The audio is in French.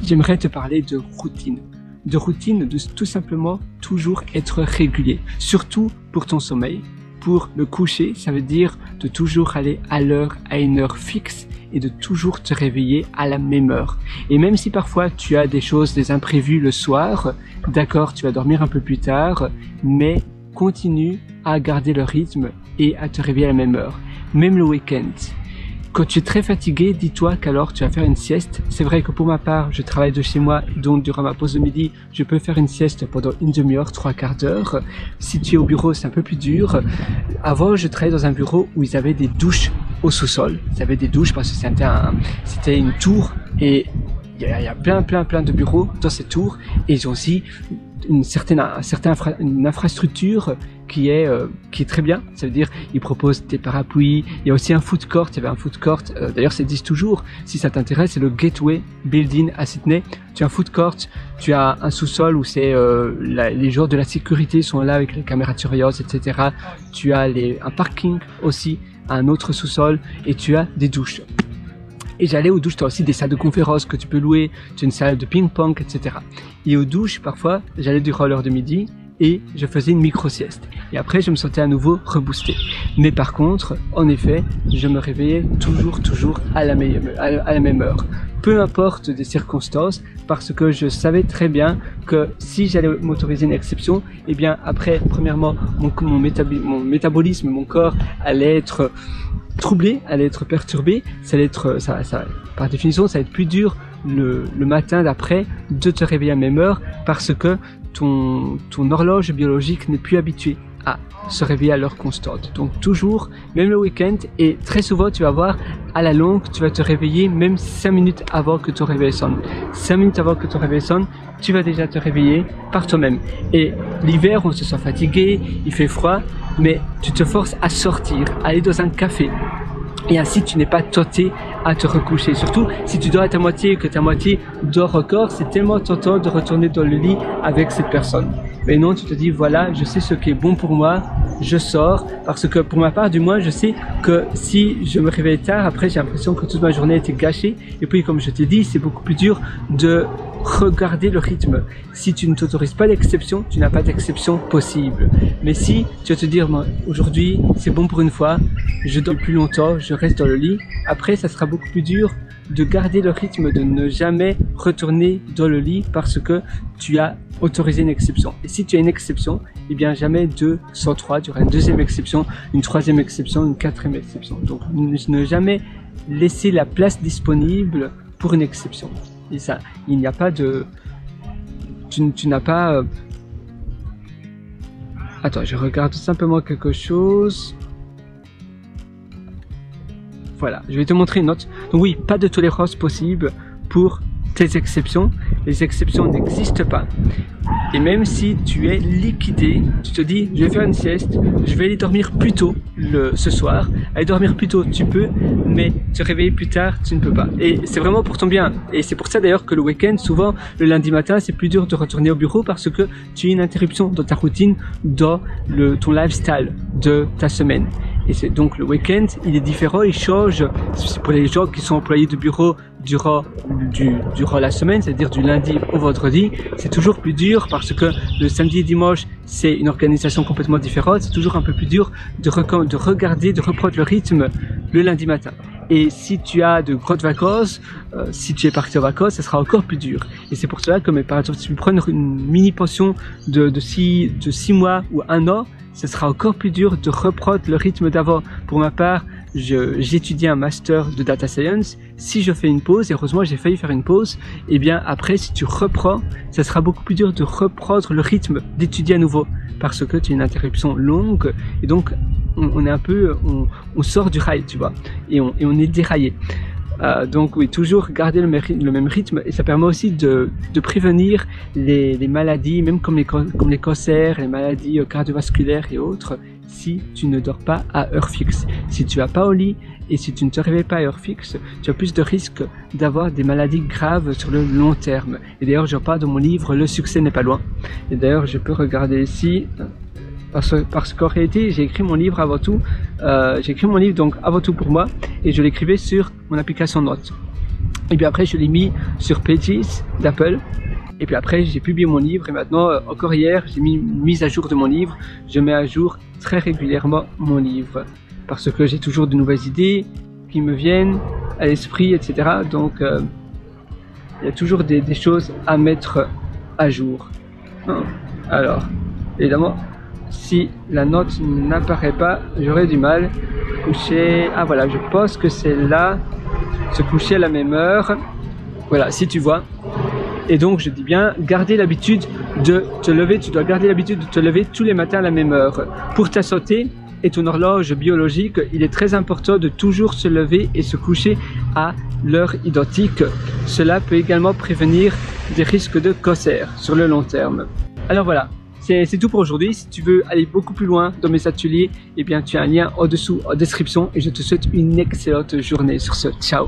j'aimerais te parler de routine. De routine, de tout simplement toujours être régulier, surtout pour ton sommeil. Pour le coucher, ça veut dire de toujours aller à l'heure, à une heure fixe et de toujours te réveiller à la même heure. Et même si parfois tu as des choses, des imprévus le soir, d'accord, tu vas dormir un peu plus tard, mais continue à garder le rythme et à te réveiller à la même heure. Même le week-end. Quand tu es très fatigué, dis-toi qu'alors tu vas faire une sieste. C'est vrai que pour ma part, je travaille de chez moi, donc durant ma pause de midi, je peux faire une sieste pendant une demi-heure, 3/4 d'heure. Si tu es au bureau, c'est un peu plus dur. Avant, je travaillais dans un bureau où ils avaient des douches au sous-sol. Ils avaient des douches parce que c'était une tour et il y a plein de bureaux dans cette tour et ils ont aussi une infrastructure qui est très bien. Ça veut dire ils proposent des parapluies, il y a aussi un food court, il y avait un food court, d'ailleurs ça existe toujours, si ça t'intéresse, c'est le Gateway Building à Sydney. Tu as un food court, tu as un sous-sol où c'est les joueurs de la sécurité sont là avec les caméras de surveillance, etc. Tu as un parking aussi, un autre sous-sol et tu as des douches. Et j'allais aux douches, tu as aussi des salles de conférences que tu peux louer, tu as une salle de ping-pong, etc. Et aux douches, parfois, j'allais durant l'heure de midi et je faisais une micro-sieste. Et après, je me sentais à nouveau reboosté. Mais par contre, en effet, je me réveillais toujours à la même heure. Peu importe des circonstances, parce que je savais très bien que si j'allais m'autoriser une exception, eh bien après, premièrement, mon métabolisme, mon corps allait être troublé, allait être perturbé, par définition, ça va être plus dur le matin d'après de te réveiller à la même heure parce que ton horloge biologique n'est plus habituée à se réveiller à l'heure constante. Donc toujours, même le week-end, et très souvent tu vas voir, à la longue, tu vas te réveiller même 5 minutes avant que ton réveil sonne. 5 minutes avant que ton réveil sonne, tu vas déjà te réveiller par toi-même. Et l'hiver, on se sent fatigué, il fait froid, mais tu te forces à sortir, à aller dans un café. Et ainsi, tu n'es pas tenté à te recoucher. Surtout, si tu dors à ta moitié et que ta moitié dort encore, c'est tellement tentant de retourner dans le lit avec cette personne. Mais non, tu te dis, voilà, je sais ce qui est bon pour moi, je sors. Parce que pour ma part, du moins, je sais que si je me réveille tard, après, j'ai l'impression que toute ma journée a été gâchée. Et puis, comme je t'ai dit, c'est beaucoup plus dur de regarder le rythme. Si tu ne t'autorises pas d'exception, tu n'as pas d'exception possible. Mais si tu vas te dire, aujourd'hui, c'est bon pour une fois, je dors plus longtemps, je reste dans le lit, après, ça sera beaucoup plus dur de garder le rythme, de ne jamais retourner dans le lit parce que tu as autorisé une exception. Et si tu as une exception, eh bien jamais 2 sans 3, tu auras une deuxième exception, une troisième exception, une quatrième exception. Donc ne jamais laisser la place disponible pour une exception. Et ça, il n'y a pas de... Tu n'as pas... Attends, je regarde simplement quelque chose. Voilà, je vais te montrer une note. Donc oui, pas de tolérance possible pour tes exceptions. Les exceptions n'existent pas. Et même si tu es liquidé, tu te dis, je vais faire une sieste, je vais aller dormir plus tôt ce soir. Aller dormir plus tôt, tu peux, mais te réveiller plus tard, tu ne peux pas. Et c'est vraiment pour ton bien. Et c'est pour ça d'ailleurs que le week-end, souvent, le lundi matin, c'est plus dur de retourner au bureau parce que tu as une interruption dans ta routine, dans ton lifestyle de ta semaine. Et c'est donc le week-end, il est différent, il change. C'est pour les gens qui sont employés de bureau durant la semaine, c'est-à-dire du lundi au vendredi, c'est toujours plus dur parce que le samedi et dimanche, c'est une organisation complètement différente. C'est toujours un peu plus dur de regarder, de reprendre le rythme le lundi matin. Et si tu as de grandes vacances, si tu es parti en vacances, ça sera encore plus dur. Et c'est pour cela que, par exemple, si tu prends une mini pension de 6 mois ou 1 an, ce sera encore plus dur de reprendre le rythme d'avant. Pour ma part, j'étudie un master de data science. Si je fais une pause, et heureusement j'ai failli faire une pause, et bien après si tu reprends, ça sera beaucoup plus dur de reprendre le rythme d'étudier à nouveau parce que tu as une interruption longue et donc on est un peu, on sort du rail, tu vois, et on est déraillé. Donc oui, toujours garder le même rythme et ça permet aussi de prévenir les maladies, même comme les cancers, les maladies cardiovasculaires et autres, si tu ne dors pas à heure fixe. Si tu vas pas au lit et si tu ne te réveilles pas à heure fixe, tu as plus de risques d'avoir des maladies graves sur le long terme. Et d'ailleurs, j'en parle dans mon livre « Le succès n'est pas loin ». Et d'ailleurs, je peux regarder ici... Parce qu'en réalité, j'ai écrit mon livre avant tout, donc avant tout pour moi, et je l'écrivais sur mon application Notes. Et puis après, je l'ai mis sur Pages d'Apple. Et puis après, j'ai publié mon livre. Et maintenant, encore hier, j'ai mis une mise à jour de mon livre. Je mets à jour très régulièrement mon livre. Parce que j'ai toujours de nouvelles idées qui me viennent à l'esprit, etc. Donc, il y a toujours des choses à mettre à jour. Alors, évidemment, si la note n'apparaît pas, j'aurai du mal. Coucher, ah voilà, je pense que c'est là, se coucher à la même heure. Voilà, si tu vois. Et donc, je dis bien, garder l'habitude de te lever. Tu dois garder l'habitude de te lever tous les matins à la même heure. Pour ta santé et ton horloge biologique, il est très important de toujours se lever et se coucher à l'heure identique. Cela peut également prévenir des risques de cancer sur le long terme. Alors voilà, c'est tout pour aujourd'hui. Si tu veux aller beaucoup plus loin dans mes ateliers, eh bien tu as un lien en dessous en description et je te souhaite une excellente journée sur ce. Ciao!